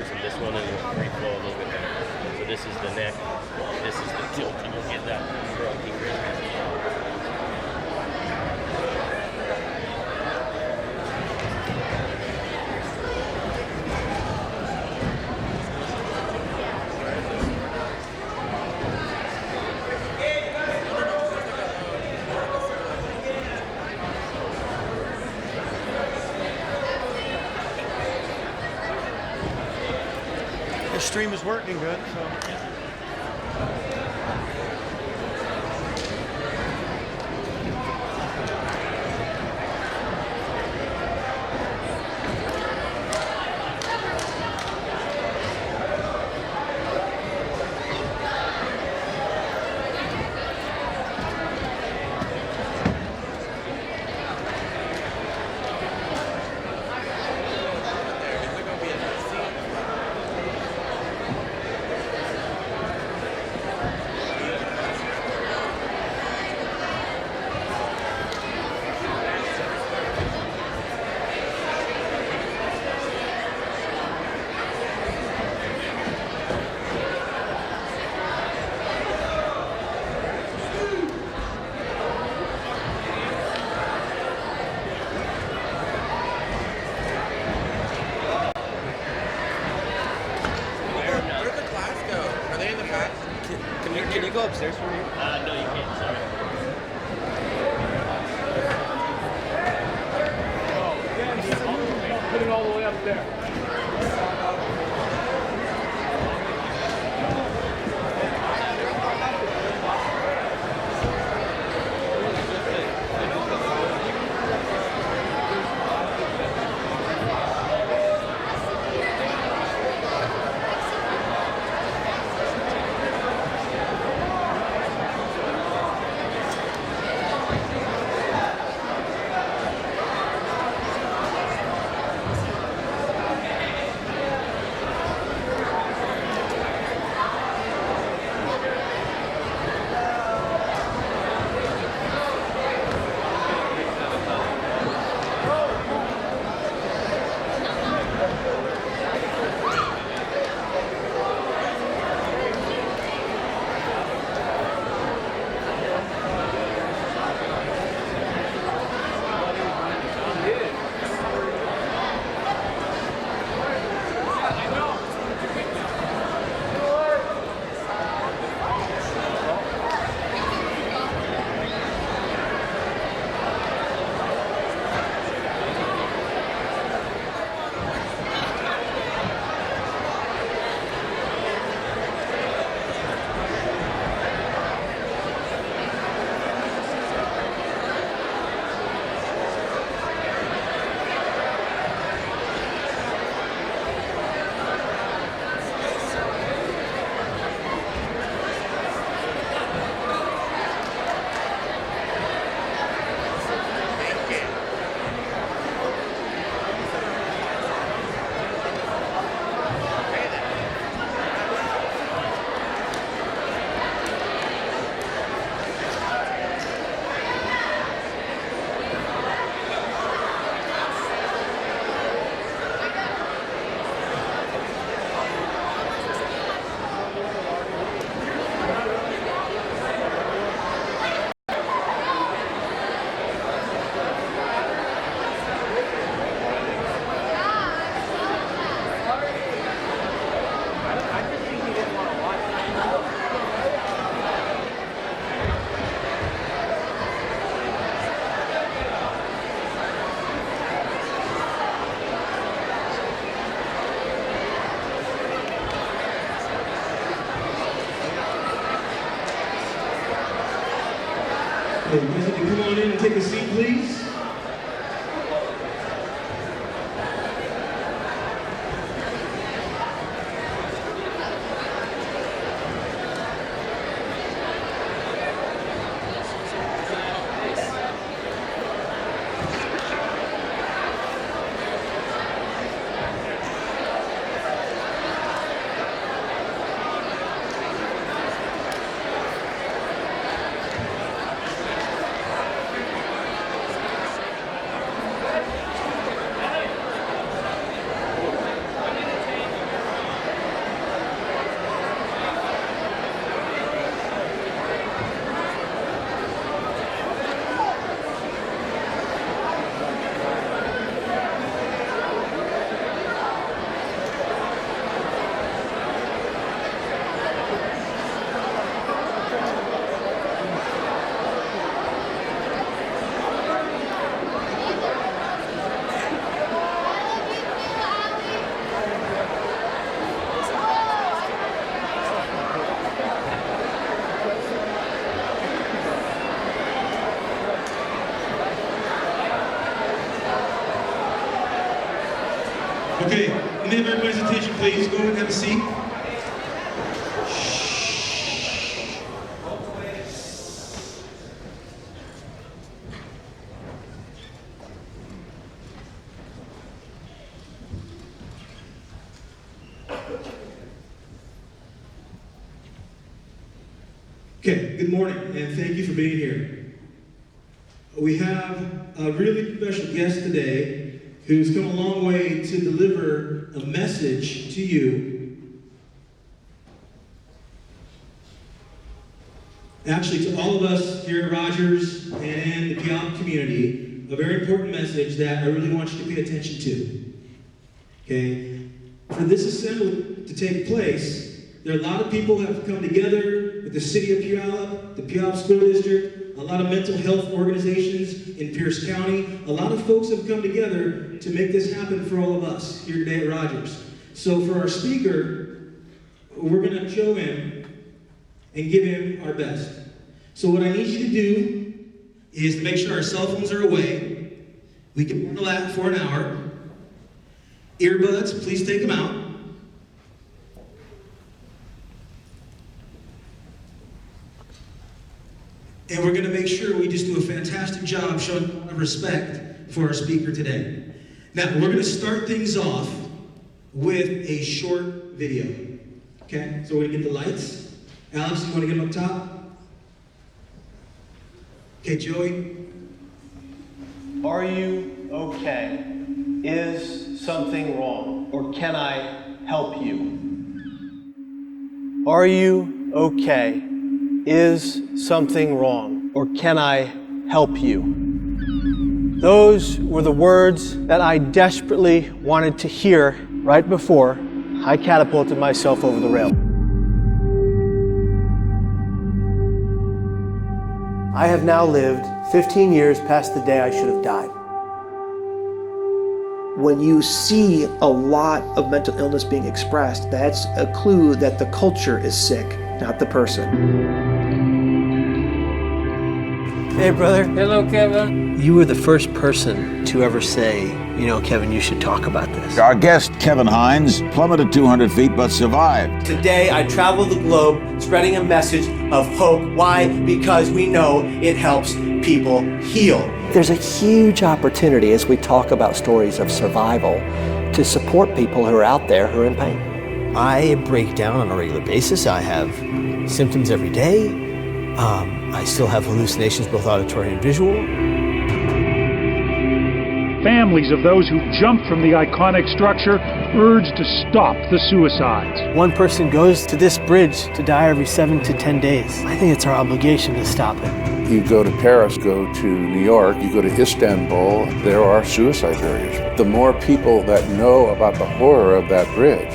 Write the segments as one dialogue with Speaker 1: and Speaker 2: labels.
Speaker 1: loosen this one and it'll free flow a little bit better. So this is the neck, this is the tilt, and you'll get that grunty crispy.
Speaker 2: Stream is working good, so.
Speaker 1: Can you go upstairs for me? No, you can't. Sorry.
Speaker 3: Put it all the way up there.
Speaker 4: Okay, you guys need to come on in and take a seat, please. Okay, can I have everybody's attention, please? Go ahead and have a seat. Okay, good morning, and thank you for being here. We have a really special guest today who's come a long way to deliver a message to you. Actually, to all of us here at Rogers and the Puyallup community, a very important message that I really want you to pay attention to. Okay? For this assembly to take place, there are a lot of people who have come together with the city of Puyallup, the Puyallup School District, a lot of mental health organizations in Pierce County. A lot of folks have come together to make this happen for all of us here today at Rogers. So for our speaker, we're going to show him and give him our best. So what I need you to do is to make sure our cell phones are away. We can handle that for an hour. Earbuds, please take them out. And we're going to make sure we just do a fantastic job showing a lot of respect for our speaker today. Now, we're going to start things off with a short video. Okay? So we're going to get the lights. Alex, you want to get them up top? Okay, Joey?
Speaker 2: Are you okay? Is something wrong? Or can I help you? Are you okay? Is something wrong? Or can I help you? Those were the words that I desperately wanted to hear right before I catapulted myself over the rail. I have now lived 15 years past the day I should have died.
Speaker 3: When you see a lot of mental illness being expressed, that's a clue that the culture is sick, not the person.
Speaker 2: Hey, brother.
Speaker 5: Hello, Kevin.
Speaker 2: You were the first person to ever say, you know, Kevin, you should talk about this.
Speaker 6: Our guest, Kevin Hines, plummeted 200 feet but survived.
Speaker 7: Today, I travel the globe spreading a message of hope. Why? Because we know it helps people heal.
Speaker 3: There's a huge opportunity as we talk about stories of survival to support people who are out there who are in pain.
Speaker 7: I break down on a regular basis. I have symptoms every day. I still have hallucinations, both auditory and visual.
Speaker 8: Families of those who jumped from the iconic structure urged to stop the suicides.
Speaker 7: One person goes to this bridge to die every 7 to 10 days. I think it's our obligation to stop it.
Speaker 9: You go to Paris, go to New York, you go to Istanbul, there are suicide barriers. The more people that know about the horror of that bridge,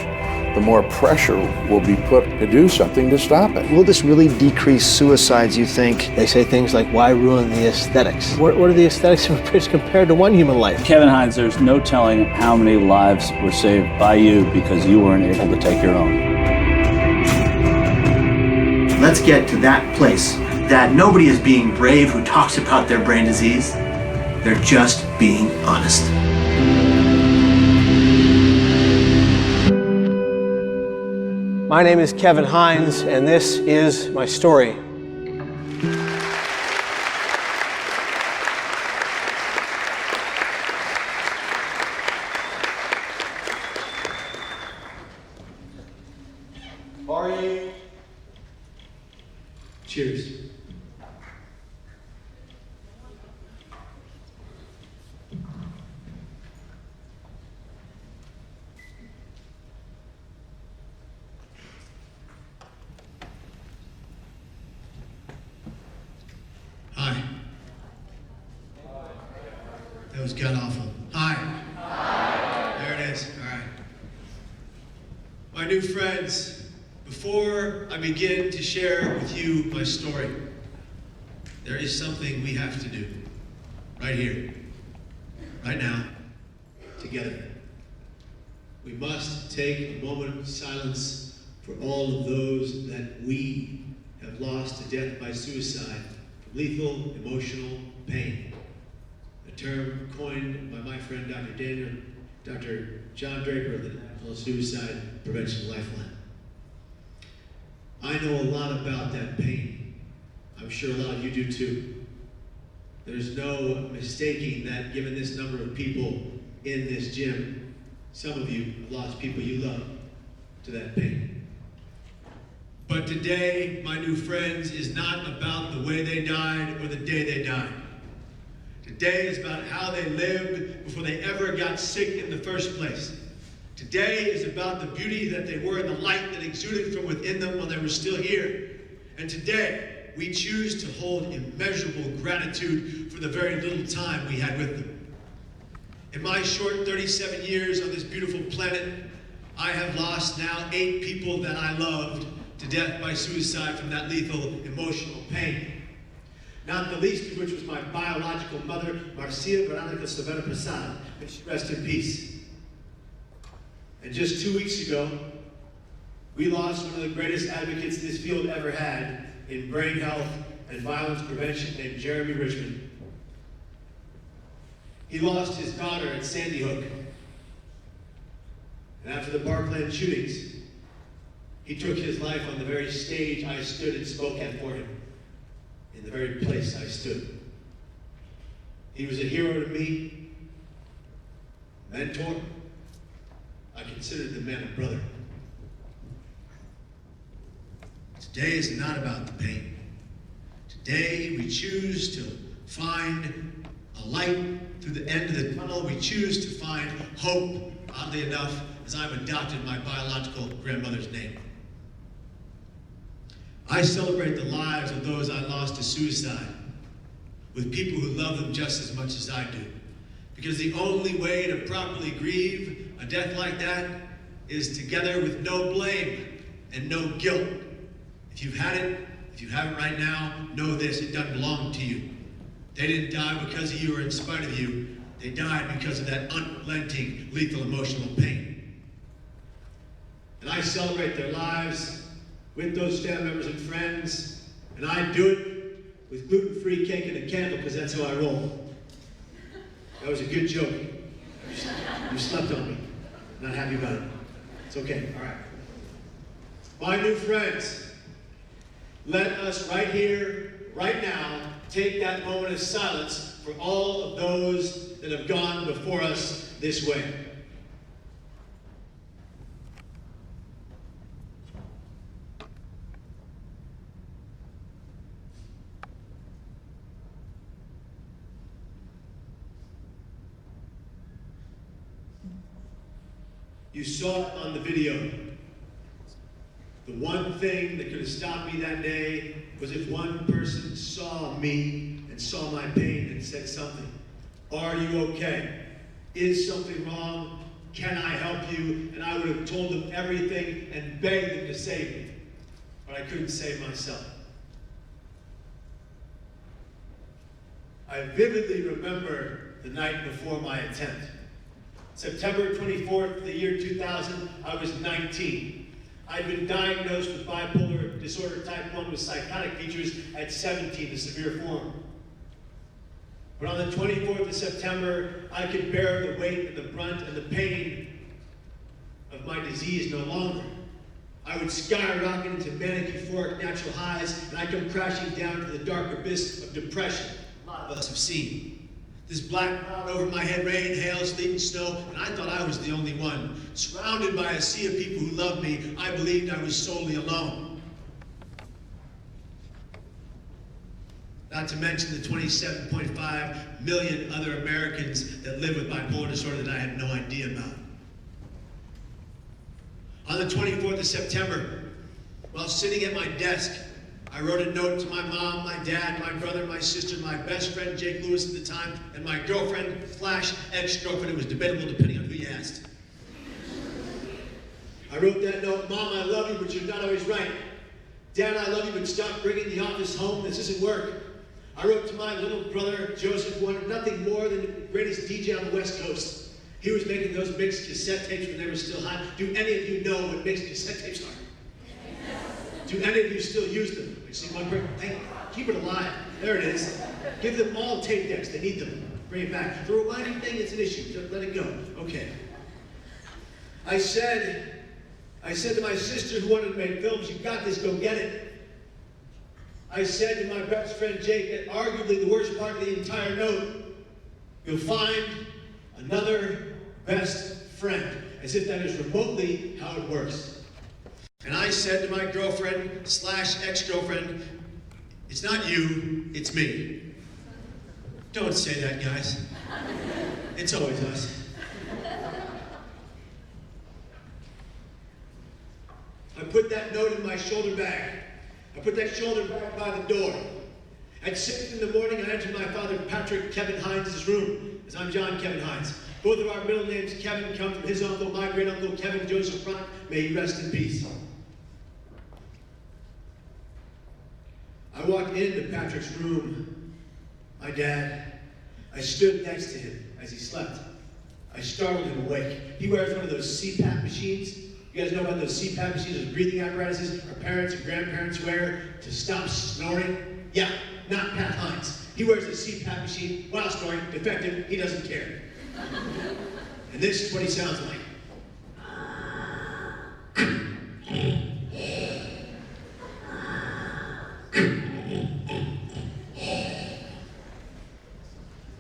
Speaker 9: the more pressure will be put to do something to stop it.
Speaker 3: Will this really decrease suicides, you think?
Speaker 7: They say things like, why ruin the aesthetics? What are the aesthetics of a bridge compared to one human life?
Speaker 5: Kevin Hines, there's no telling how many lives were saved by you because you weren't able to take your own.
Speaker 7: Let's get to that place that nobody is being brave who talks about their brain disease. They're just being honest. My name is Kevin Hines, and this is my story. Are you?
Speaker 4: Cheers. Hi. That was god awful. Hi. There it is. All right. My new friends, before I begin to share with you my story, there is something we have to do. Right here. Right now. Together. We must take a moment of silence for all of those that we have lost to death by suicide. Lethal emotional pain, a term coined by my friend Dr.
Speaker 10: Dr. John Draper of the National Suicide Prevention Lifeline. I know a lot about that pain. I'm sure a lot of you do too. There's no mistaking that given this number of people in this gym, some of you have lost people you love to that pain. But today, my new friends, is not about the way they died or the day they died. Today is about how they lived before they ever got sick in the first place. Today is about the beauty that they were and the light that exuded from within them while they were still here. And today, we choose to hold immeasurable gratitude for the very little time we had with them. In my short 37 years on this beautiful planet, I have lost now 8 people that I loved to death by suicide from that lethal emotional pain. Not the least of which was my biological mother, Marcia Veronica Silvera Prasad, may she rest in peace. And just 2 weeks ago, we lost one of the greatest advocates this field ever had in brain health and violence prevention, named Jeremy Richmond. He lost his daughter at Sandy Hook. And after the Parkland shootings, he took his life on the very stage I stood and spoke at for him, in the very place I stood. He was a hero to me, mentor. I considered the man a brother. Today is not about the pain. Today we choose to find a light through the end of the tunnel. We choose to find hope, oddly enough, as I've adopted my biological grandmother's name. I celebrate the lives of those I lost to suicide with people who love them just as much as I do. Because the only way to properly grieve a death like that is together with no blame and no guilt. If you've had it, if you haven't right now, know this, it doesn't belong to you. They didn't die because of you or in spite of you. They died because of that unrelenting, lethal emotional pain. And I celebrate their lives with those family members and friends, and I do it with gluten-free cake and a candle because that's how I roll. That was a good joke. You slept on me. Not happy about it. It's okay, all right. My new friends, let us right here, right now, take that moment of silence for all of those that have gone before us this way. You saw it on the video. The one thing that could have stopped me that day was if one person saw me and saw my pain and said something. Are you okay? Is something wrong? Can I help you? And I would have told them everything and begged them to save me. But I couldn't save myself. I vividly remember the night before my attempt. September 24th, the year 2000, I was 19. I'd been diagnosed with bipolar disorder type 1 with psychotic features at 17, the severe form. But on the 24th of September, I could bear the weight and the brunt and the pain of my disease no longer. I would skyrocket into manic euphoric natural highs, and I'd come crashing down to the dark abyss of depression a lot of us have seen. This black cloud over my head, rain, hail, sleet, and snow, and I thought I was the only one. Surrounded by a sea of people who loved me, I believed I was solely alone. Not to mention the 27.5 million other Americans that live with bipolar disorder that I had no idea about. On the 24th of September, while sitting at my desk, I wrote a note to my mom, my dad, my brother, my sister, my best friend, Jake Lewis at the time, and my girlfriend, slash ex-girlfriend. It was debatable depending on who you asked. I wrote that note, Mom, I love you, but you're not always right. Dad, I love you, but stop bringing the office home. This isn't work. I wrote to my little brother, Joseph, who wanted nothing more than the greatest DJ on the West Coast. He was making those mixed cassette tapes when they were still hot. Do any of you know what mixed cassette tapes are? Do any of you still use them? I see one person. Keep it alive. There it is. Give them all tape decks. They need them. Bring it back. The rewinding thing is an issue. Just let it go. Okay. I said to my sister who wanted to make films, you got this, go get it. I said to my best friend Jake that arguably the worst part of the entire note, you'll find another best friend, as if that is remotely how it works. And I said to my girlfriend / ex-girlfriend, it's not you, it's me. Don't say that, guys. It's always us. I put that note in my shoulder bag. I put that shoulder bag by the door. At 6 in the morning, I entered my father, Patrick Kevin Hines' room, as I'm John Kevin Hines. Both of our middle names, Kevin, come from his uncle, my great uncle, Kevin Joseph Front. May he rest in peace. I walked into Patrick's room, my dad. I stood next to him as he slept. I startled him awake. He wears one of those CPAP machines. You guys know about those CPAP machines, those breathing apparatuses our parents and grandparents wear to stop snoring? Yeah, not Pat Hines. He wears a CPAP machine while snoring, defective, he doesn't care. And this is what he sounds like.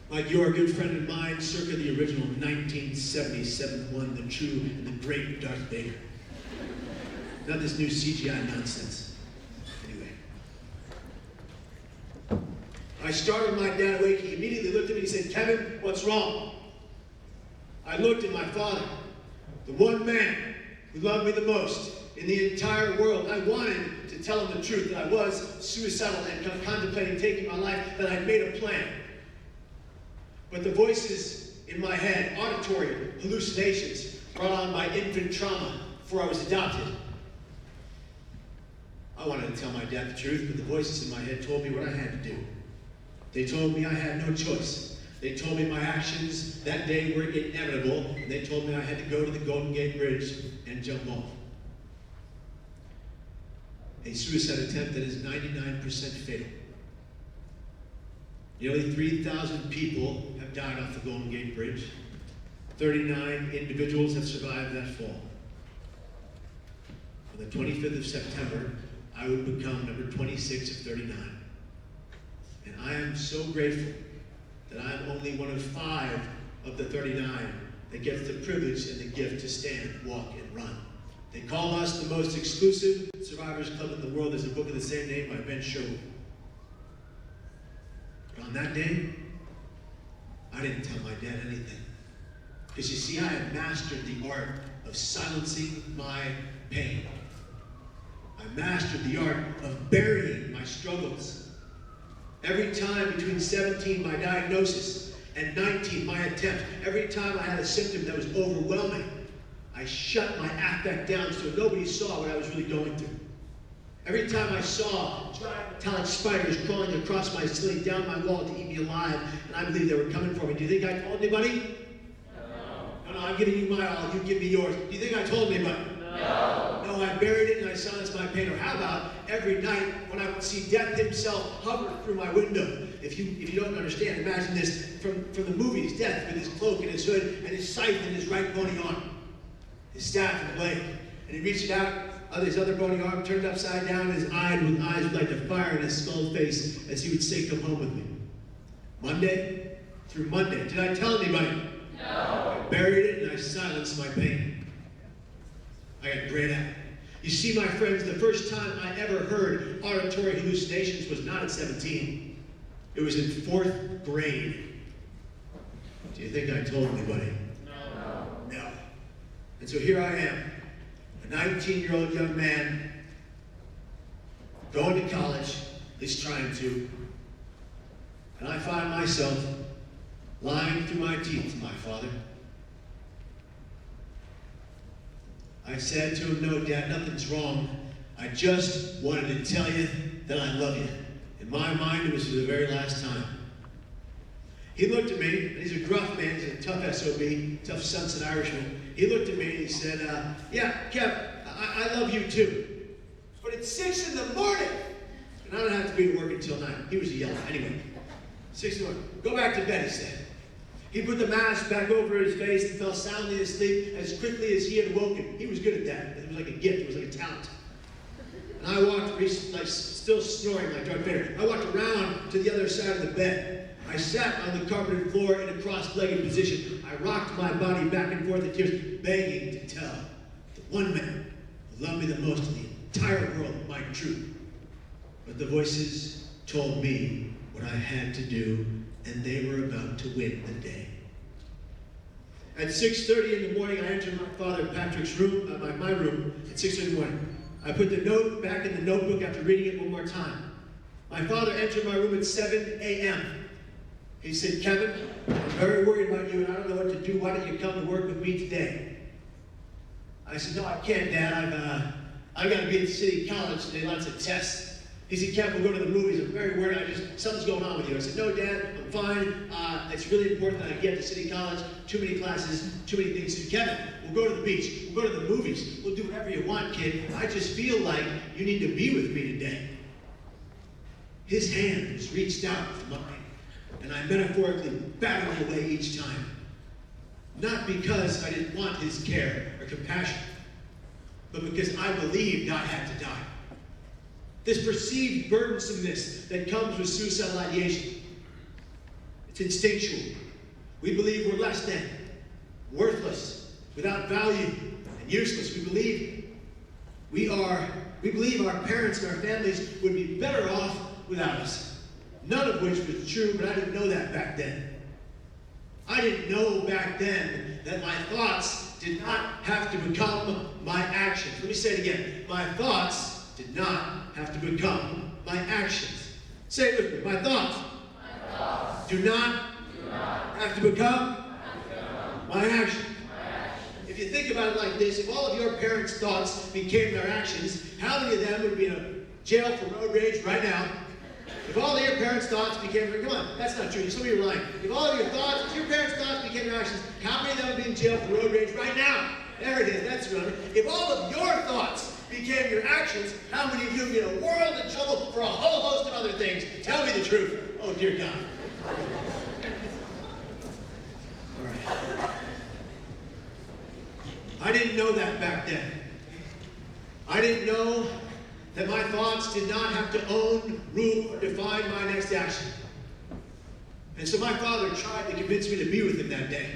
Speaker 10: Like your good friend of mine, circa the original 1977 one, the true and the great Darth Vader. Not this new CGI nonsense. Anyway. I startled my dad awake. He immediately looked at me and said, Kevin, what's wrong? I looked at my father, the one man who loved me the most in the entire world. I wanted to tell him the truth, that I was suicidal and contemplating taking my life, that I'd made a plan. But the voices in my head, auditory hallucinations, brought on by infant trauma before I was adopted. I wanted to tell my dad the truth, but the voices in my head told me what I had to do. They told me I had no choice. They told me my actions that day were inevitable, and they told me I had to go to the Golden Gate Bridge and jump off. A suicide attempt that is 99% fatal. Nearly 3,000 people have died off the Golden Gate Bridge. 39 individuals have survived that fall. On the 25th of September, I would become number 26 of 39. And I am so grateful that I'm only one of 5 of the 39 that gets the privilege and the gift to stand, walk, and run. They call us the most exclusive survivors club in the world. There's a book of the same name by Ben Sherwood. But on that day, I didn't tell my dad anything. Because you see, I had mastered the art of silencing my pain. I mastered the art of burying my struggles. Every time between 17, my diagnosis, and 19, my attempt, every time I had a symptom that was overwhelming, I shut my affect down so nobody saw what I was really going through. Every time I saw giant metallic spiders crawling across my ceiling down my wall to eat me alive, and I believed they were coming for me. Do you think I told anybody? No, I'm giving you my all, you give me yours. Do you think I told anybody? No, I buried it and I silenced my pain. Or how about every night when I would see death himself hover through my window? If you don't understand, imagine this from the movies, death with his cloak and his hood and his scythe in his right bony arm, his staff and blade. And he reached out, his other bony arm turned upside down, and his eyes would like to fire in his skull face as he would say, come home with me. Monday through Monday. Did I tell anybody? No. I buried it and I silenced my pain. I got great at it. You see, my friends, the first time I ever heard auditory hallucinations was not at 17. It was in 4th grade. Do you think I told anybody? No. And so here I am, a 19-year-old young man, going to college, at least trying to, and I find myself lying through my teeth to my father. I said to him, no, Dad, nothing's wrong. I just wanted to tell you that I love you. In my mind, it was for the very last time. He looked at me, and he's a gruff man, he's a tough SOB, tough Sunset Irishman. He looked at me and he said, yeah, Kev, I love you too. But it's 6 in the morning, and I don't have to be at work until 9. He was yelling. Anyway, 6 in the morning. Go back to bed, he said. He put the mask back over his face and fell soundly asleep as quickly as he had woken. He was good at that. It was like a gift. It was like a talent. And I walked, like still snoring like Darth Vader. I walked around to the other side of the bed. I sat on the carpeted floor in a cross-legged position. I rocked my body back and forth in tears, begging to tell the one man who loved me the most in the entire world my truth. But the voices told me what I had to do, and they were about to win the day. At 6:30 in the morning, I entered my father Patrick's room, my room, at 6:30 in the morning. I put the note back in the notebook after reading it one more time. My father entered my room at 7 a.m. He said, Kevin, I'm very worried about you and I don't know what to do. Why don't you come to work with me today? I said, no, I can't, Dad. I've got to be at City College today, lots of tests. He said, Kevin, we'll go to the movies. I'm very worried. Something's going on with you. I said, no, Dad, I'm fine. It's really important that I get to City College. Too many classes, too many things. He said, Kevin, we'll go to the beach. We'll go to the movies. We'll do whatever you want, kid. I just feel like you need to be with me today. His hand was reached out to mine, and I metaphorically battled away each time. Not because I didn't want his care or compassion, but because I believed I had to die. This perceived burdensomeness that comes with suicidal ideation. It's instinctual. We believe we're less than, worthless, without value, and useless. We believe our parents and our families would be better off without us. None of which was true, but I didn't know that back then. I didn't know back then that my thoughts did not have to become my actions. Let me say it again. My thoughts did not have to become my actions. Say it with me. My thoughts do not have to become my actions. If you think about it like this, if all of your parents' thoughts became their actions, how many of them would be in a jail for road rage right now? If all of your parents' thoughts became, come on, that's not true. Some of you are lying. If all of your thoughts, if your parents' thoughts became your actions, how many of them would be in jail for road rage right now? There it is, that's right. If all of your thoughts became your actions, how many of you would be in a world of trouble for a whole host of other things? Tell me the truth. Oh, dear God. All right. I didn't know that back then. I didn't know that my thoughts did not have to own, rule, or define my next action. And so my father tried to convince me to be with him that day.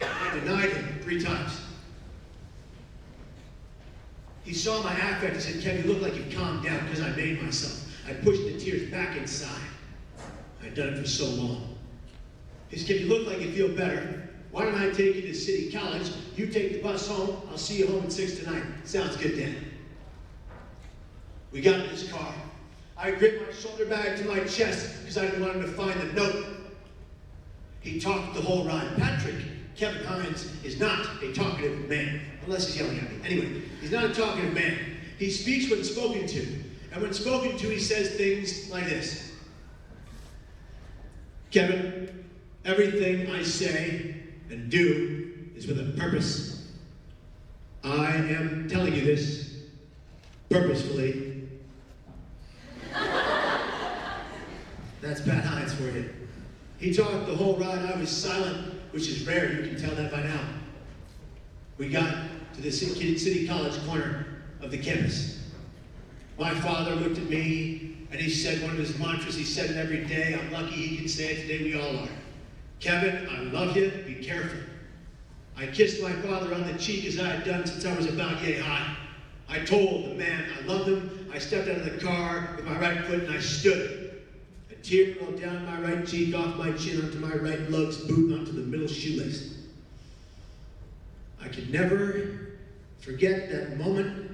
Speaker 10: I denied him 3 times. He saw my affect. He said, Kevin, you look like you've calmed down because I made myself. I pushed the tears back inside. I'd done it for so long. He said, Kevin, you look like you feel better. Why don't I take you to City College? You take the bus home. I'll see you home at 6 tonight. Sounds good, Dad. We got in his car. I gripped my shoulder bag to my chest because I didn't want him to find the note. He talked the whole ride. Kevin Hines is not a talkative man, unless he's yelling at me. Anyway, he's not a talkative man. He speaks when spoken to. And when spoken to, he says things like this. Kevin, everything I say and do is with a purpose. I am telling you this purposefully. That's Pat Hines for you. He talked the whole ride. I was silent, which is rare. You can tell that by now. We got to the City College corner of the campus. My father looked at me and he said one of his mantras. He said it every day. I'm lucky he can say it today. We all are. Kevin, I love you. Be careful. I kissed my father on the cheek as I had done since I was about yay high. I told the man I loved him. I stepped out of the car with my right foot and I stood. A tear rolled down my right cheek, off my chin, onto my right lug's boot, onto the middle shoelace. I could never forget that moment.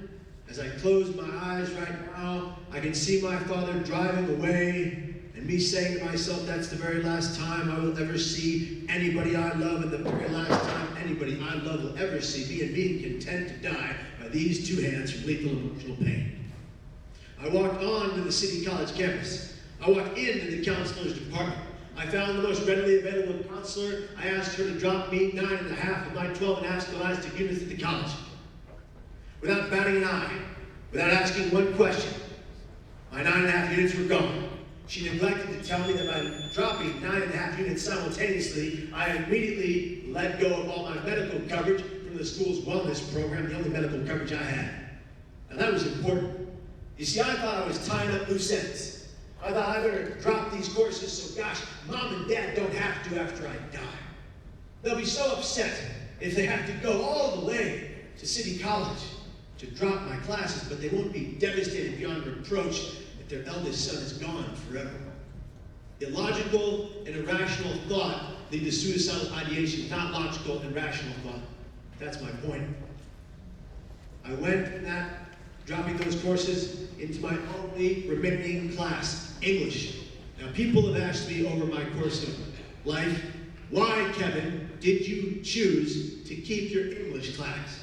Speaker 10: As I closed my eyes right now, I can see my father driving away and me saying to myself, that's the very last time I will ever see anybody I love, and the very last time anybody I love will ever see me, and being content to die by these 2 hands from lethal emotional pain. I walked on to the City College campus. I walked into the counselor's department. I found the most readily available counselor. I asked her to drop me 9.5 of my 12.5 scholastic units at the college. Without batting an eye, without asking one question, my 9.5 units were gone. She neglected to tell me that by dropping 9.5 units simultaneously, I immediately let go of all my medical coverage from the school's wellness program, the only medical coverage I had. Now that was important. You see, I thought I was tying up loose ends. I thought I better drop these courses so, gosh, Mom and Dad don't have to after I die. They'll be so upset if they have to go all the way to City College to drop my classes, but they won't be devastated beyond reproach that their eldest son is gone forever. Illogical and irrational thought lead to suicidal ideation, not logical and rational thought. That's my point. I went from that, dropping those courses, into my only remaining class, English. Now, people have asked me over my course of life, why, Kevin, did you choose to keep your English class?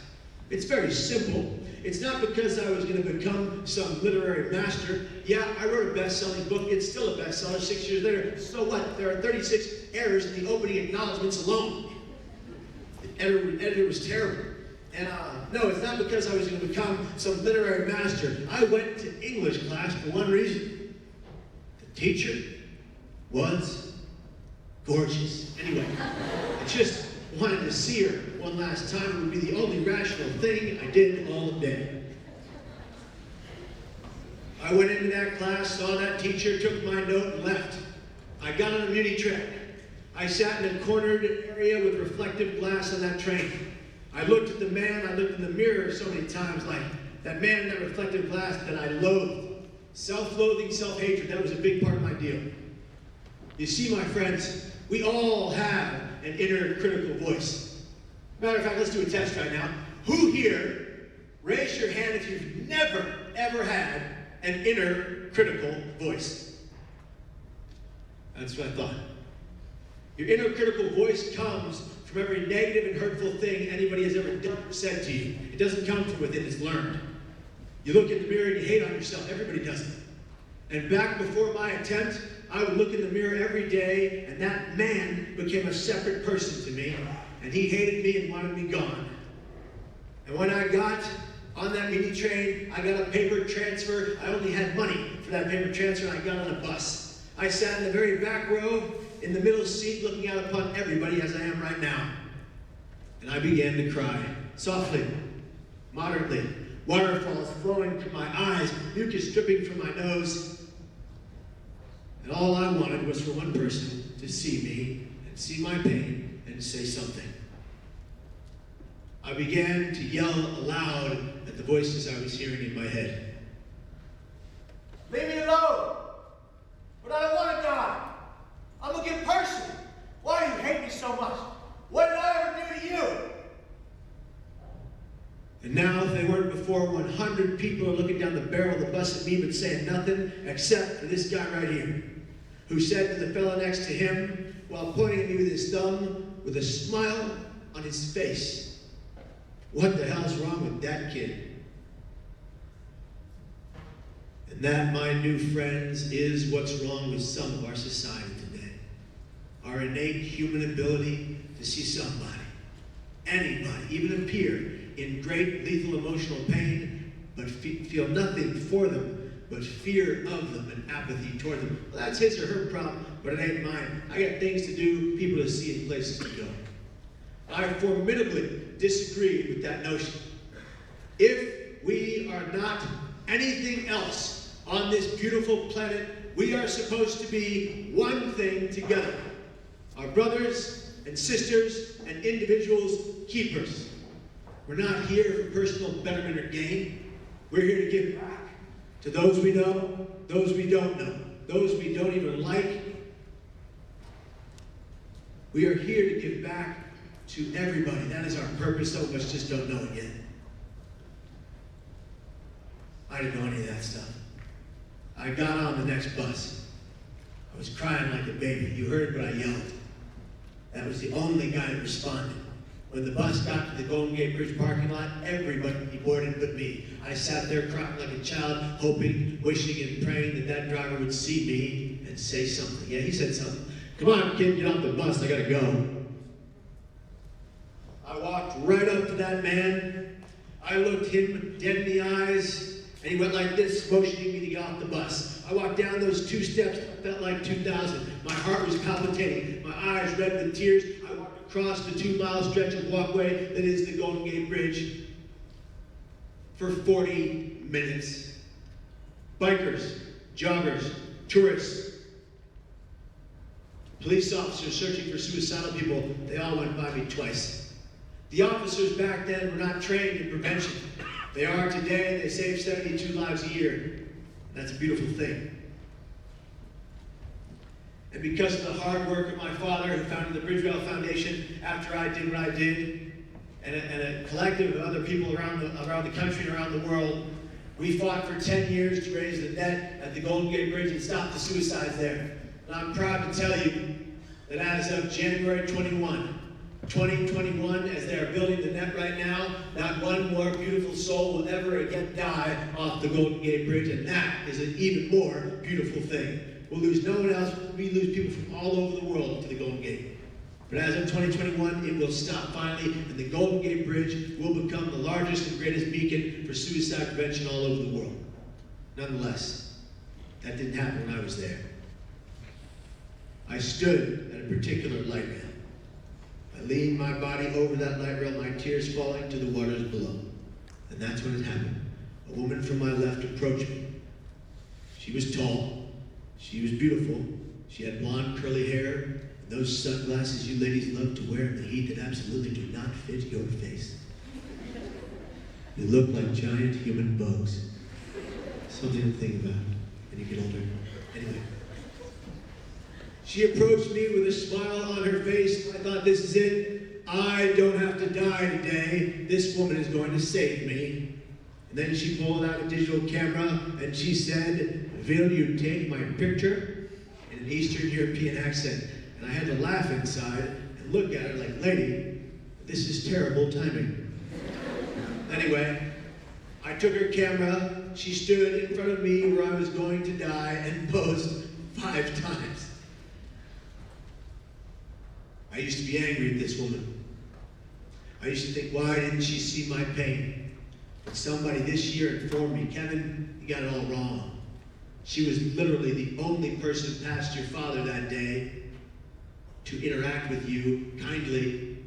Speaker 10: It's very simple. It's not because I was going to become some literary master. Yeah, I wrote a best-selling book. It's still a bestseller 6 years later. So what? There are 36 errors in the opening acknowledgments alone. The editor was terrible. And no, it's not because I was going to become some literary master. I went to English class for one reason. The teacher was gorgeous. Anyway, I just wanted to see her one last time. It would be the only rational thing I did all day. I went into that class, saw that teacher, took my note, and left. I got on a muni train. I sat in a cornered area with reflective glass on that train. I looked at the man, I looked in the mirror so many times, like that man in that reflective glass that I loathed. Self-loathing, self-hatred, that was a big part of my deal. You see, my friends, we all have an inner critical voice. Matter of fact, let's do a test right now. Who here, raise your hand if you've never, ever had an inner critical voice? That's what I thought. Your inner critical voice comes from every negative and hurtful thing anybody has ever done or said to you. It doesn't come from within, it's learned. You look in the mirror and you hate on yourself. Everybody does it. And back before my attempt, I would look in the mirror every day, and that man became a separate person to me, and he hated me and wanted me gone. And when I got on that mini train, I got a paper transfer. I only had money for that paper transfer, and I got on a bus. I sat in the very back row, in the middle seat, looking out upon everybody as I am right now. And I began to cry, softly, moderately, waterfalls flowing from my eyes, mucus dripping from my nose. And all I wanted was for one person to see me and see my pain and say something. I began to yell aloud at the voices I was hearing in my head. Leave me alone! But I don't want to die! I'm a good person! Why do you hate me so much? What did I ever do to you? And now, if they weren't before, 100 people are looking down the barrel of the bus at me but saying nothing except for this guy right here, who said to the fellow next to him, while pointing at me with his thumb, with a smile on his face, "What the hell's wrong with that kid?" And that, my new friends, is what's wrong with some of our society today. Our innate human ability to see somebody, anybody, even a peer, in great lethal emotional pain, but feel nothing for them, but fear of them and apathy toward them. Well, that's his or her problem, but it ain't mine. I got things to do, people to see, and places to go. I formidably disagree with that notion. If we are not anything else on this beautiful planet, we are supposed to be one thing together. Our brothers and sisters and individuals keepers. We're not here for personal betterment or gain. We're here to give back to those we know, those we don't know, those we don't even like. We are here to give back to everybody. That is our purpose. Some of us just don't know it yet. I didn't know any of that stuff. I got on the next bus. I was crying like a baby. You heard what I yelled. That was the only guy that responded. When the bus got to the Golden Gate Bridge parking lot, everybody boarded but me. I sat there crying like a child, hoping, wishing, and praying that that driver would see me and say something. Yeah, he said something. "Come on, kid, get off the bus. I gotta go." I walked right up to that man. I looked him dead in the eyes, and he went like this, motioning me to get off the bus. I walked down those 2 steps, I felt like 2,000. My heart was palpitating, my eyes red with tears. I walked across the 2-mile stretch of walkway that is the Golden Gate Bridge for 40 minutes. Bikers, joggers, tourists, police officers searching for suicidal people, they all went by me twice. The officers back then were not trained in prevention. They are today, and they save 72 lives a year. That's a beautiful thing. And because of the hard work of my father, who founded the Bridgewell Foundation after I did what I did, and a collective of other people around the country and around the world, we fought for 10 years to raise the net at the Golden Gate Bridge and stop the suicides there. And I'm proud to tell you that as of January 2021, as they are building the net right now, not one more beautiful soul will ever again die off the Golden Gate Bridge, and that is an even more beautiful thing. We'll lose no one else, we lose people from all over the world to the Golden Gate. But as of 2021, it will stop finally, and the Golden Gate Bridge will become the largest and greatest beacon for suicide prevention all over the world. Nonetheless, that didn't happen when I was there. I stood at a particular light rail. I leaned my body over that light rail, my tears falling to the waters below. And that's when it happened. A woman from my left approached me. She was tall. She was beautiful. She had blonde, curly hair, and those sunglasses you ladies love to wear in the heat that absolutely do not fit your face. They look like giant human bugs. Something to think about when you get older. Anyway. She approached me with a smile on her face. I thought, this is it. I don't have to die today. This woman is going to save me. And then she pulled out a digital camera and she said, "Will you take my picture?" in an Eastern European accent. And I had to laugh inside and look at her like, lady, this is terrible timing. Anyway, I took her camera. She stood in front of me where I was going to die and posed 5 times. I used to be angry at this woman. I used to think, why didn't she see my pain? But somebody this year informed me, Kevin, you got it all wrong. She was literally the only person past your father that day to interact with you kindly,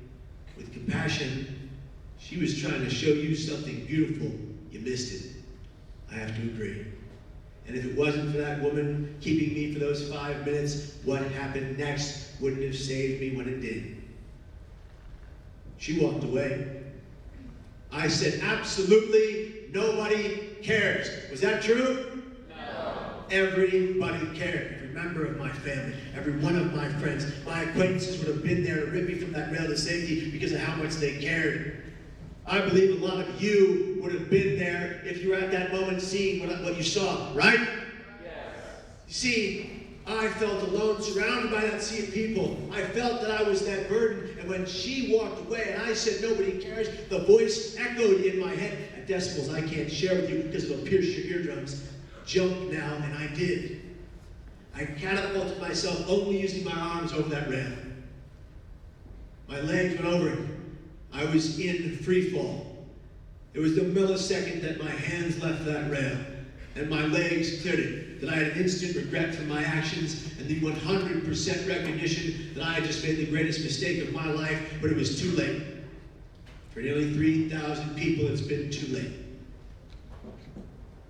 Speaker 10: with compassion. She was trying to show you something beautiful. You missed it. I have to agree. And if it wasn't for that woman keeping me for those 5 minutes, what happened next wouldn't have saved me when it did. She walked away. I said, absolutely nobody cares. Was that true? No. Everybody cared. Every member of my family, every one of my friends, my acquaintances would have been there to rip me from that rail to safety because of how much they cared. I believe a lot of you would have been there if you were at that moment seeing what you saw, right? Yes. You see, I felt alone, surrounded by that sea of people. I felt that I was that burden, and when she walked away and I said nobody cares, the voice echoed in my head at decibels I can't share with you because it'll pierce your eardrums. Jump now, and I did. I catapulted myself only using my arms over that rail. My legs went over it. I was in free fall. It was the millisecond that my hands left that rail and my legs cleared it, that I had an instant regret for my actions and the 100% recognition that I had just made the greatest mistake of my life, but it was too late. For nearly 3,000 people, it's been too late.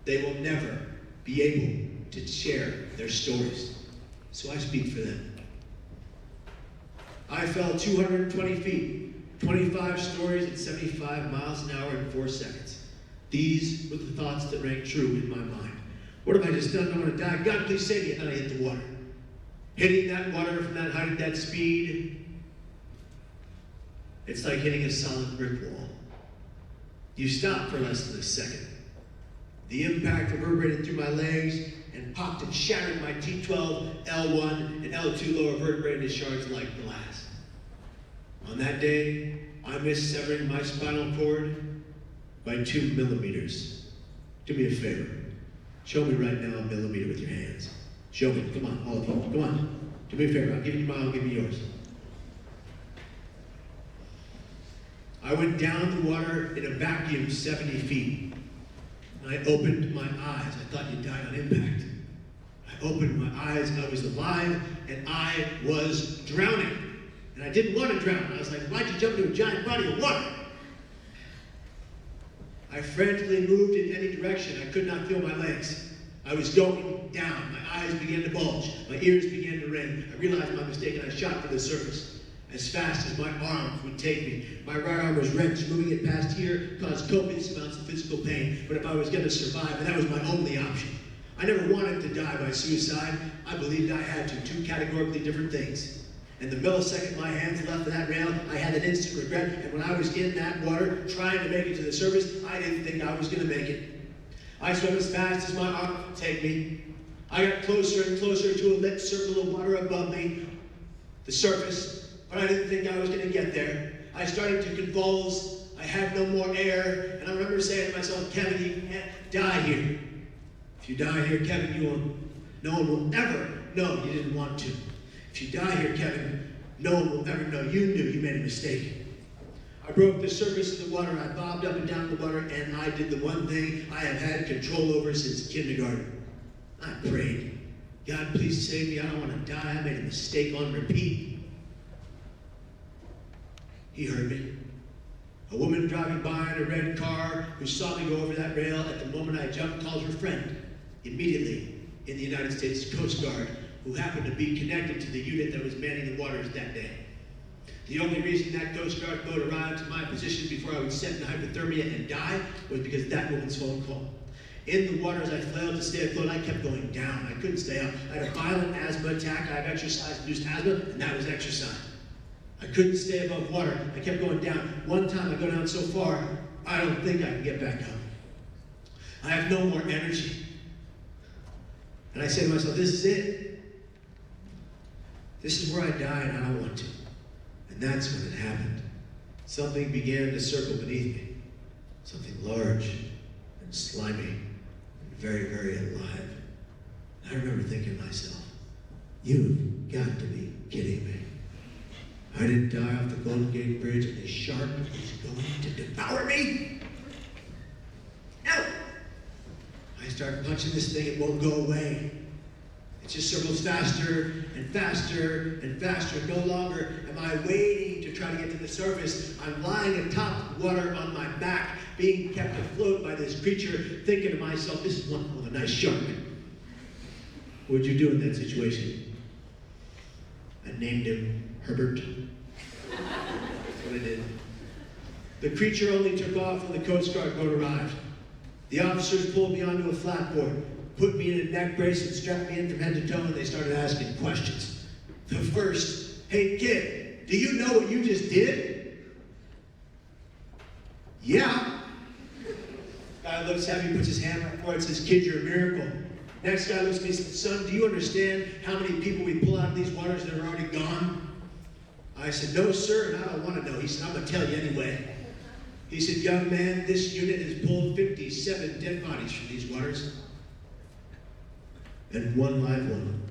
Speaker 10: They will never be able to share their stories. So I speak for them. I fell 220 feet. 25 stories at 75 miles an hour in 4 seconds. These were the thoughts that rang true in my mind. What have I just done? I want to die. God, please save me. And then I hit the water. Hitting that water from that height at that speed, it's like hitting a solid brick wall. You stop for less than a second. The impact reverberated through my legs and popped and shattered my T12, L1, and L2 lower vertebrae into shards like glass. On that day, I missed severing my spinal cord by 2 millimeters. Do me a favor. Show me right now a millimeter with your hands. Show me. Come on, all of you. Come on. Do me a favor. I'll give you mine. I'll give you yours. I went down the water in a vacuum 70 feet. And I opened my eyes. I thought you died on impact. I opened my eyes, I was alive, and I was drowning. And I didn't want to drown. I was like, why'd you jump into a giant body of water? I frantically moved in any direction. I could not feel my legs. I was going down. My eyes began to bulge. My ears began to ring. I realized my mistake and I shot for the surface as fast as my arms would take me. My right arm was wrenched. Moving it past here caused copious amounts of physical pain, but if I was going to survive, and that was my only option. I never wanted to die by suicide. I believed I had to. Two categorically different things. And the millisecond my hands left the rail, I had an instant regret, and when I was in that water, trying to make it to the surface, I didn't think I was going to make it. I swam as fast as my arm would take me. I got closer and closer to a lit circle of water above me, the surface, but I didn't think I was going to get there. I started to convulse. I had no more air, and I remember saying to myself, Kevin, you can't die here. If you die here, Kevin, no one will ever know you didn't want to. If you die here, Kevin, no one will ever know you knew you made a mistake. I broke the surface of the water, I bobbed up and down the water, and I did the one thing I have had control over since kindergarten. I prayed, God, please save me, I don't want to die, I made a mistake on repeat. He heard me. A woman driving by in a red car who saw me go over that rail at the moment I jumped called her friend, immediately in the United States Coast Guard, who happened to be connected to the unit that was manning the waters that day. The only reason that Coast Guard boat arrived to my position before I would set in hypothermia and die was because of that woman's phone call. In the water as I flailed to stay afloat, I kept going down. I couldn't stay up. I had a violent asthma attack. I have exercise-induced asthma, and that was exercise. I couldn't stay above water. I kept going down. One time I go down so far, I don't think I can get back up. I have no more energy. And I say to myself, this is it. This is where I die and I don't want to. And that's when it happened. Something began to circle beneath me. Something large and slimy and very, very alive. And I remember thinking to myself, you've got to be kidding me. I didn't die off the Golden Gate Bridge and the shark is going to devour me? No! I start punching this thing, it won't go away. It just circles faster and faster and faster. No longer am I waiting to try to get to the surface. I'm lying atop water on my back, being kept afloat by this creature, thinking to myself, this is one of a nice shark. What would you do in that situation? I named him Herbert. That's what I did. The creature only took off when the Coast Guard boat arrived. The officers pulled me onto a flatboard, put me in a neck brace and strapped me in from head to toe, and they started asking questions. The first, hey kid, do you know what you just did? Yeah. Guy looks at me, puts his hand right forward, says, kid, you're a miracle. Next guy looks at me and says, son, do you understand how many people we pull out of these waters that are already gone? I said, no, sir, and I don't want to know. He said, I'm going to tell you anyway. He said, young man, this unit has pulled 57 dead bodies from these waters. And one live one.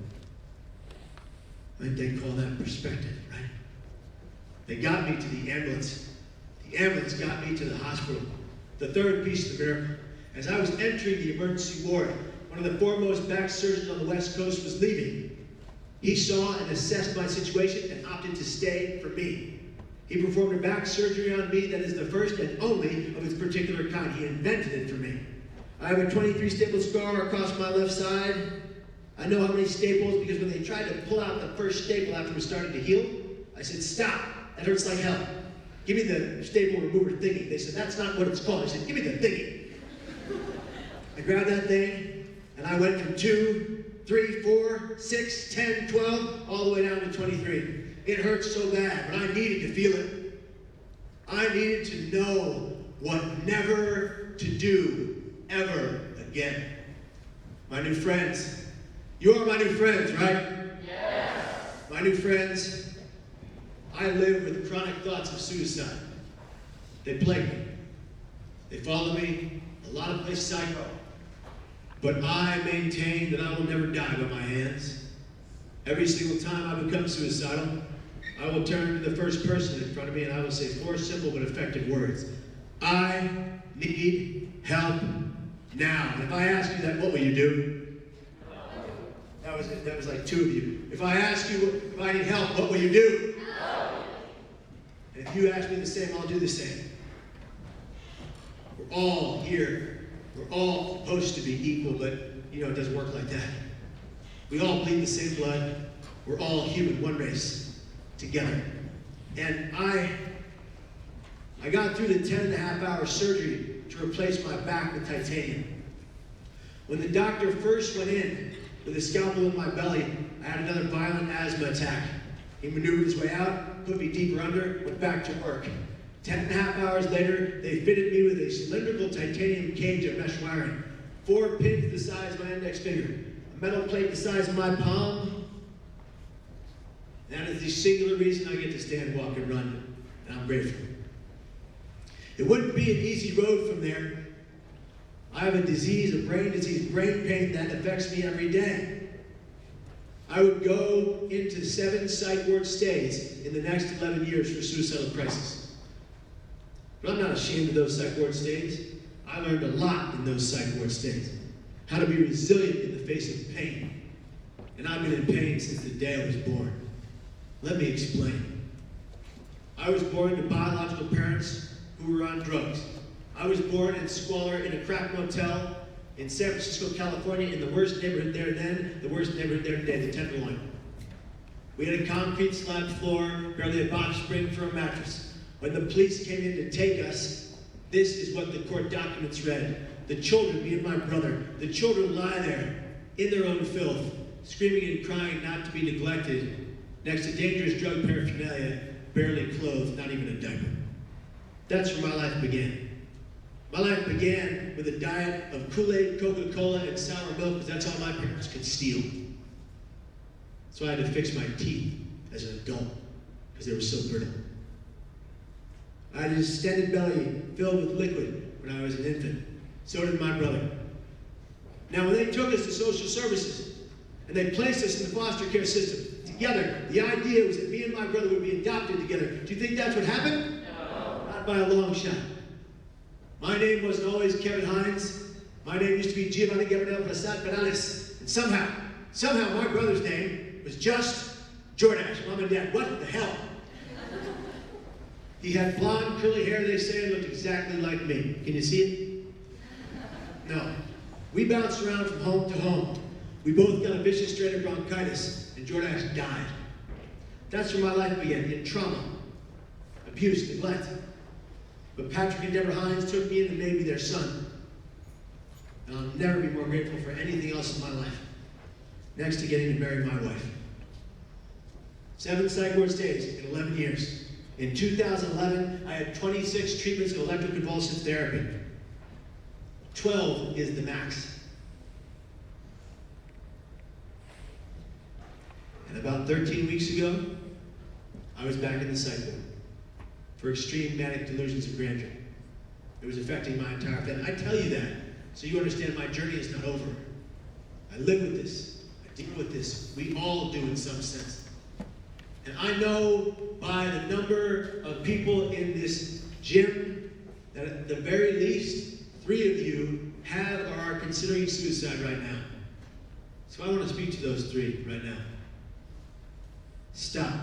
Speaker 10: Might they call that perspective, right? They got me to the ambulance. The ambulance got me to the hospital. The third piece of the miracle. As I was entering the emergency ward, one of the foremost back surgeons on the West Coast was leaving. He saw and assessed my situation and opted to stay for me. He performed a back surgery on me that is the first and only of its particular kind. He invented it for me. I have a 23 staple scar across my left side. I know how many staples because when they tried to pull out the first staple after it was starting to heal, I said, stop, that hurts like hell. Give me the staple remover thingy. They said, that's not what it's called. I said, give me the thingy. I grabbed that thing and I went from 2, 3, 4, 6, 10, 12, all the way down to 23. It hurt so bad, but I needed to feel it. I needed to know what never to do ever again. My new friends, you are my new friends, right? Yes. My new friends, I live with chronic thoughts of suicide. They plague me. They follow me a lot of places I go. But I maintain that I will never die by my hands. Every single time I become suicidal, I will turn to the first person in front of me and I will say 4 simple but effective words. I need help now. And if I ask you that, what will you do? that was like two of you. If I ask you if I need help, what will you do? And if you ask me the same, I'll do the same. We're all here. We're all supposed to be equal, but it doesn't work like that. We all bleed the same blood. We're all human, one race, together. And I got through the 10.5-hour surgery to replace my back with titanium. When the doctor first went in with a scalpel in my belly, I had another violent asthma attack. He maneuvered his way out, put me deeper under, went back to work. 10.5 hours later, they fitted me with a cylindrical titanium cage of mesh wiring, 4 pins the size of my index finger, a metal plate the size of my palm. That is the singular reason I get to stand, walk, and run, and I'm grateful. It wouldn't be an easy road from there. I have a disease, a brain disease, brain pain that affects me every day. I would go into 7 psych ward stays in the next 11 years for suicidal crisis. But I'm not ashamed of those psych ward stays. I learned a lot in those psych ward stays. How to be resilient in the face of pain. And I've been in pain since the day I was born. Let me explain. I was born to biological parents who were on drugs. I was born in squalor in a crack motel in San Francisco, California, in the worst neighborhood there then, the worst neighborhood there today, the Tenderloin. We had a concrete slab floor, barely a box spring for a mattress. When the police came in to take us, this is what the court documents read. The children, me and my brother, the children lie there in their own filth, screaming and crying not to be neglected, next to dangerous drug paraphernalia, barely clothed, not even a diaper. That's where my life began. My life began with a diet of Kool-Aid, Coca-Cola, and sour milk, because that's all my parents could steal. So I had to fix my teeth as an adult, because they were so brittle. I had a distended belly filled with liquid when I was an infant. So did my brother. Now, when they took us to social services, and they placed us in the foster care system together, the idea was that me and my brother would be adopted together. Do you think that's what happened? No. Not by a long shot. My name wasn't always Kevin Hines. My name used to be Giovanni Gabriel Prasad Perales. And somehow my brother's name was just Jordash. Mom and Dad, what the hell? He had blonde, curly hair, they say, and looked exactly like me. Can you see it? No. We bounced around from home to home. We both got a vicious strain of bronchitis, and Jordash died. That's where my life began, in trauma, abuse, neglect. But Patrick and Deborah Hines took me in and made me their son. And I'll never be more grateful for anything else in my life, next to getting to marry my wife. 7 psych ward stays in 11 years. In 2011, I had 26 treatments of electroconvulsive therapy. 12 is the max. And about 13 weeks ago, I was back in the psych ward for extreme manic delusions of grandeur. It was affecting my entire family. I tell you that so you understand my journey is not over. I live with this. I deal with this. We all do in some sense. And I know by the number of people in this gym that at the very least 3 of you have or are considering suicide right now. So I want to speak to those 3 right now. Stop.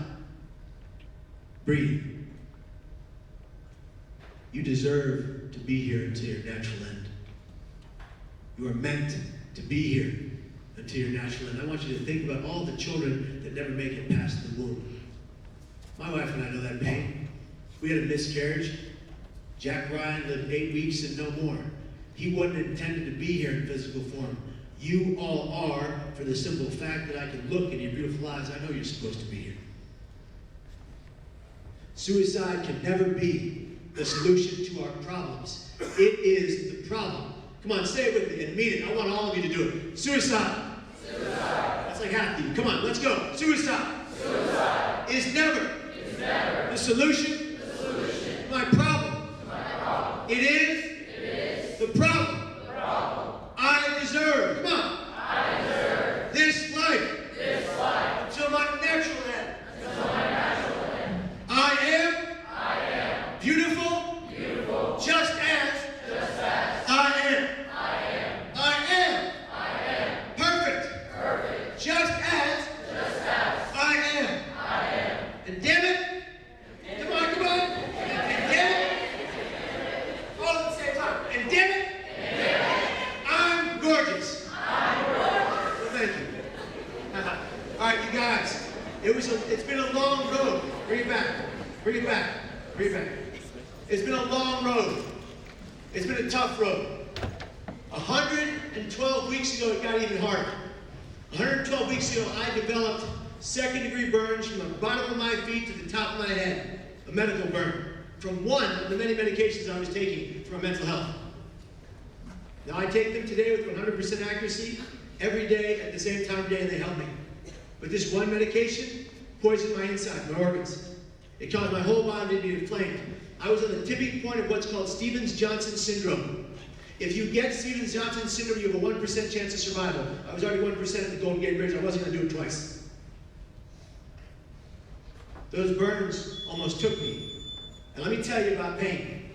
Speaker 10: Breathe. You deserve to be here until your natural end. You are meant to be here until your natural end. I want you to think about all the children that never make it past the womb. My wife and I know that pain. We had a miscarriage. Jack Ryan lived 8 weeks and no more. He wasn't intended to be here in physical form. You all are, for the simple fact that I can look in your beautiful eyes. I know you're supposed to be here. Suicide can never be the solution to our problems. It is the problem. Come on, say it with me and mean it. I want all of you to do it. Suicide. Suicide. That's like half of you. Come on, let's go. Suicide. Suicide. Is never the solution to my problem. It is the problem. I deserve, come on, this life until my natural end. I am beautiful just as I am. I am perfect just Bring it back. It's been a long road. It's been a tough road. 112 weeks ago, it got even harder. 112 weeks ago, I developed second-degree burns from the bottom of my feet to the top of my head, a medical burn, from one of the many medications I was taking for my mental health. Now, I take them today with 100% accuracy, every day at the same time of day, and they help me. But this one medication poisoned my inside, my organs. It caused my whole body to be inflamed. I was on the tipping point of what's called Stevens-Johnson syndrome. If you get Stevens-Johnson syndrome, you have a 1% chance of survival. I was already 1% at the Golden Gate Bridge. I wasn't going to do it twice. Those burns almost took me. And let me tell you about pain.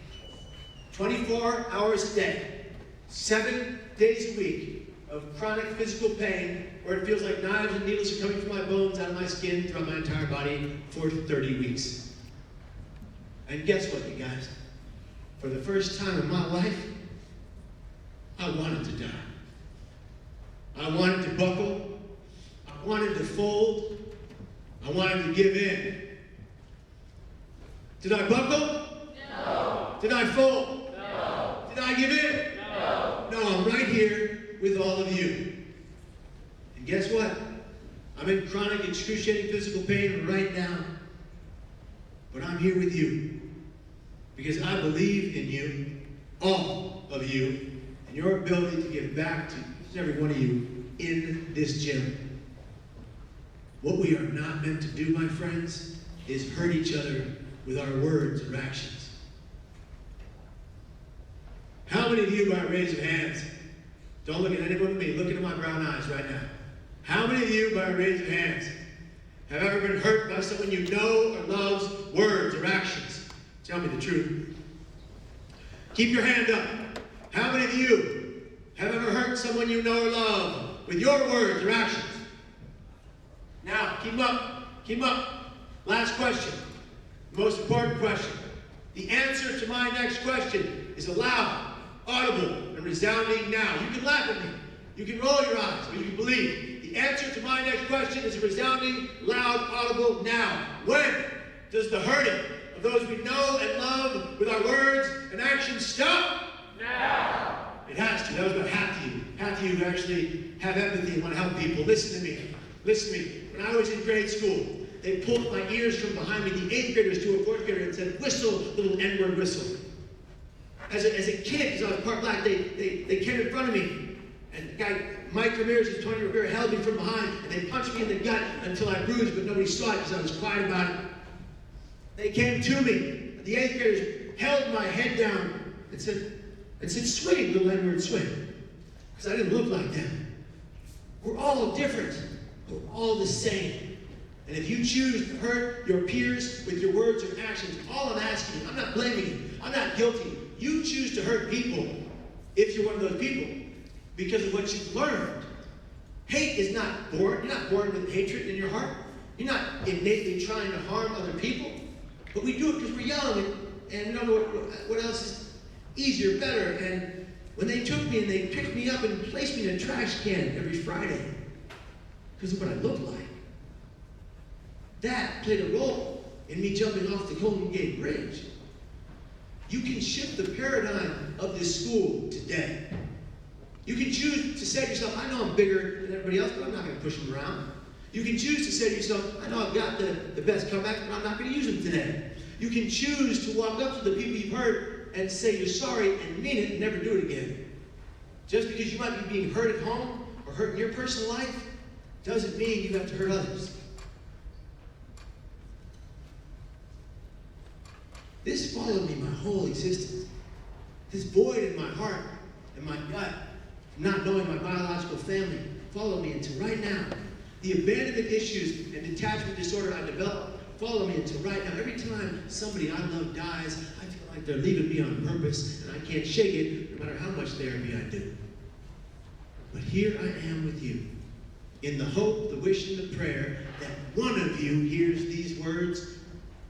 Speaker 10: 24 hours a day, 7 days a week of chronic physical pain where it feels like knives and needles are coming from my bones, out of my skin, throughout my entire body for 30 weeks. And guess what, you guys? For the first time in my life, I wanted to die. I wanted to buckle. I wanted to fold. I wanted to give in. Did I buckle? No. Did I fold? No. Did I give in? No. No, I'm right here with all of you. And guess what? I'm in chronic, excruciating physical pain right now. But I'm here with you because I believe in you, all of you, and your ability to give back to each and every one of you in this gym. What we are not meant to do, my friends, is hurt each other with our words or actions. How many of you, by raise of hands, don't look at anyone but me, look into my brown eyes right now. How many of you, by raise of hands, have ever been hurt by someone you know or love's words or actions? Tell me the truth. Keep your hand up. How many of you have ever hurt someone you know or love with your words or actions? Now, keep up. Keep up. Last question. The most important question. The answer to my next question is a loud, audible, and resounding now. You can laugh at me. You can roll your eyes, but you can believe. The answer to my next question is a resounding, loud, audible now. When does the hurting of those we know and love with our words and actions stop? Now. It has to. That was about half of you. Half of you who actually have empathy and want to help people. Listen to me. Listen to me. When I was in grade school, they pulled my ears from behind me, the 8th graders to a 4th grader, and said, whistle, little N-word whistle. As a kid, because I was part black, they came in front of me. And the guy, Mike Ramirez and Tony Rivera, held me from behind, and they punched me in the gut until I bruised, but nobody saw it because I was quiet about it. They came to me. The 8th graders held my head down and said, swing, little N-word, swing. Because I didn't look like them. We're all different. We're all the same. And if you choose to hurt your peers with your words or actions, all I'm asking you, I'm not blaming you, I'm not guilty. You choose to hurt people if you're one of those people because of what you've learned. Hate is not born. You're not born with hatred in your heart. You're not innately trying to harm other people. But we do it because we're young and we don't know what else is easier, better. And when they took me and they picked me up and placed me in a trash can every Friday because of what I looked like, that played a role in me jumping off the Golden Gate Bridge. You can shift the paradigm of this school today. You can choose to say to yourself, I know I'm bigger than everybody else, but I'm not going to push them around. You can choose to say to yourself, I know I've got the best comebacks, but I'm not going to use them today. You can choose to walk up to the people you've hurt and say you're sorry and mean it and never do it again. Just because you might be being hurt at home or hurt in your personal life doesn't mean you have to hurt others. This followed me my whole existence. This void in my heart and my gut, from not knowing my biological family, followed me until right now. The abandonment issues and detachment disorder I developed follow me until right now. Every time somebody I love dies, I feel like they're leaving me on purpose, and I can't shake it no matter how much therapy I do. But here I am with you, in the hope, the wish, and the prayer that one of you hears these words,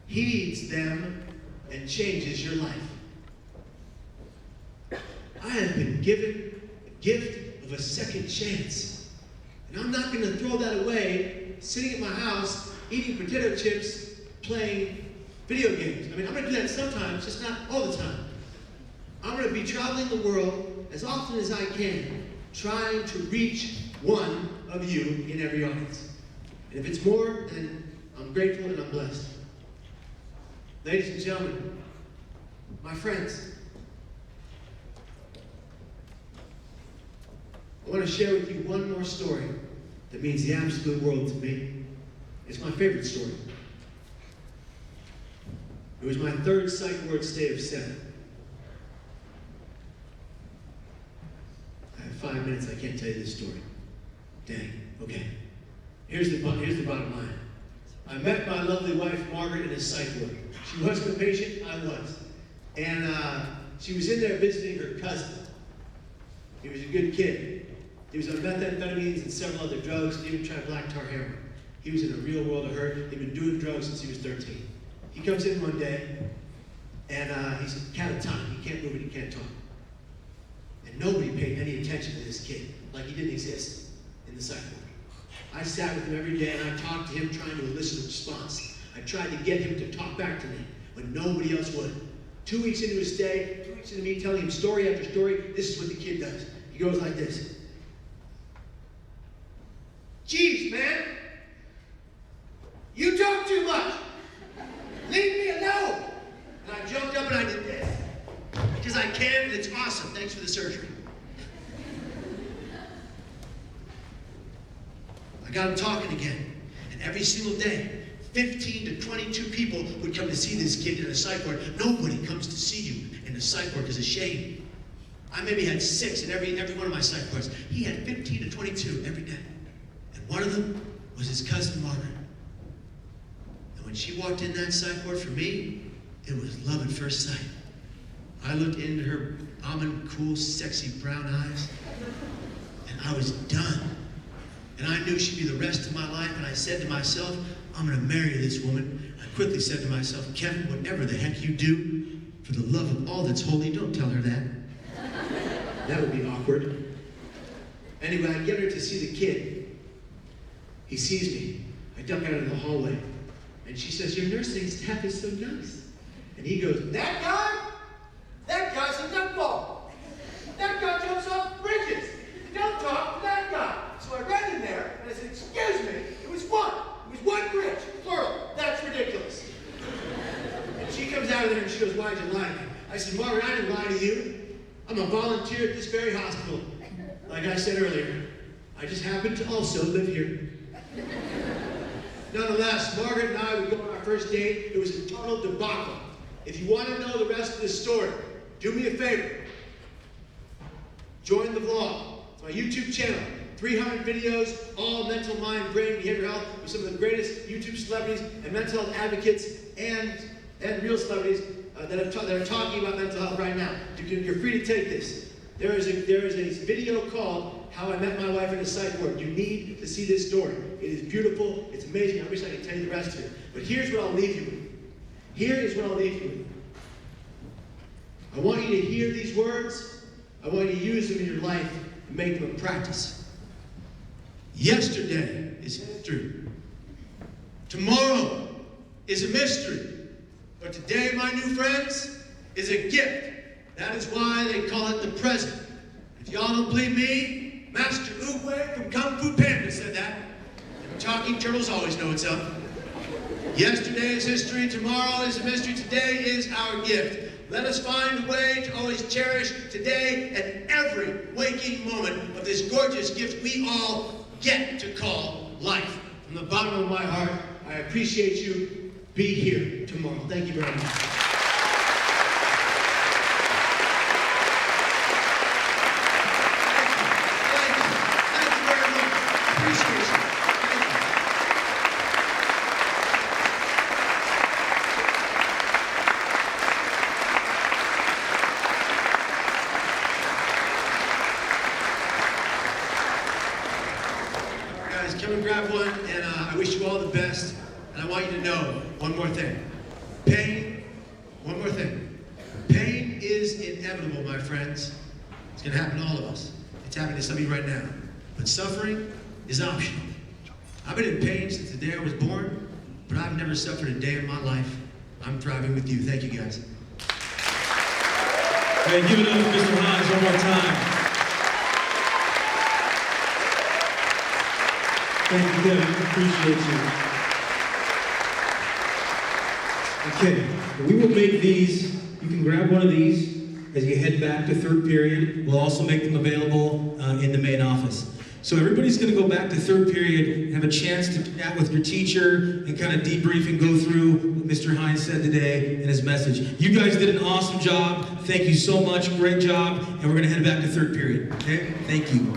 Speaker 10: heeds them, and changes your life. I have been given a gift of a second chance. And I'm not going to throw that away, sitting at my house, eating potato chips, playing Video games. I mean, I'm going to do that sometimes, just not all the time. I'm going to be traveling the world as often as I can, trying to reach one of you in every audience. And if it's more, then I'm grateful and I'm blessed. Ladies and gentlemen, my friends, I want to share with you one more story that means the absolute world to me. It's my favorite story. It was my third psych ward stay of 7. I have 5 minutes, I can't tell you this story. Dang, okay. Here's the bottom line. I met my lovely wife, Margaret, in a psych ward. She wasn't a patient, I was. And she was in there visiting her cousin. He was a good kid. He was on methamphetamines and several other drugs, and even tried black tar heroin. He was in a real world of hurt. He'd been doing drugs since he was 13. He comes in one day, and he's catatonic. He can't move and he can't talk. And nobody paid any attention to this kid, like he didn't exist in the psych ward. I sat with him every day, and I talked to him, trying to elicit a response. I tried to get him to talk back to me when nobody else would. 2 weeks into his stay, 2 weeks into me telling him story after story, this is what the kid does. He goes like this. Jeez, man, you talk too much. Leave me alone. And I jumped up and I did this. Because I can, and it's awesome. Thanks for the surgery. I got him talking again. And every single day, 15 to 22 people would come to see this kid in a psych ward. Nobody comes to see you in a psych ward because of shame. I maybe had 6 in every one of my psych wards. He had 15 to 22 every day. And one of them was his cousin Margaret. And when she walked in that psych ward for me, it was love at first sight. I looked into her almond, cool, sexy brown eyes, and I was done. And I knew she'd be the rest of my life, and I said to myself, I'm gonna marry this woman. I quickly said to myself, Kevin, whatever the heck you do, for the love of all that's holy, don't tell her that. That would be awkward. Anyway, I get her to see the kid. He sees me. I duck out into the hallway, and she says, your nursing staff is so nice. And he goes, that guy? That guy's a nutball. That guy jumps off bridges. Don't talk to that guy. So I ran in there and I said, excuse me, it was one bridge, plural. That's ridiculous. And she comes out of there and she goes, why'd you lie to me? I said, Margaret, I didn't lie to you. I'm a volunteer at this very hospital. Like I said earlier, I just happen to also live here. Nonetheless, Margaret and I would go on our first date. It was a total debacle. If you want to know the rest of this story, do me a favor. Join the vlog. It's my YouTube channel. 300 videos, all mental, mind, brain, behavioral health, with some of the greatest YouTube celebrities and mental health advocates and real celebrities that are talking about mental health right now. You're free to take this. There is a video called How I Met My Wife in a Psych Ward. You need to see this story. It is beautiful. It's amazing. I wish I could tell you the rest of it. But here's what I'll leave you with. Here is what I'll leave you with. I want you to hear these words. I want you to use them in your life and make them a practice. Yesterday is history. Tomorrow is a mystery. But today, my new friends, is a gift. That is why they call it the present. If y'all don't believe me, Master Oogway from Kung Fu Panda said that. And talking turtles always know what's up. Yesterday is history, tomorrow is a mystery, today is our gift. Let us find a way to always cherish today and every waking moment of this gorgeous gift we all get to call life. From the bottom of my heart, I appreciate you. Be here tomorrow. Thank you very much. Come and grab one, and I wish you all the best. And I want you to know one more thing. One more thing. Pain is inevitable, my friends. It's going to happen to all of us. It's happening to some of you right now. But suffering is optional. I've been in pain since the day I was born, but I've never suffered a day in my life. I'm thriving with you. Thank you, guys.
Speaker 4: Hey, give it up for Mr. Hines one more time. Thank you, Kevin. Appreciate you. Okay, we will make these. You can grab one of these as you head back to third period. We'll also make them available in the main office. So everybody's going to go back to third period, have a chance to chat with your teacher and kind of debrief and go through what Mr. Hines said today and his message. You guys did an awesome job. Thank you so much. Great job. And we're going to head back to third period. Okay? Thank you.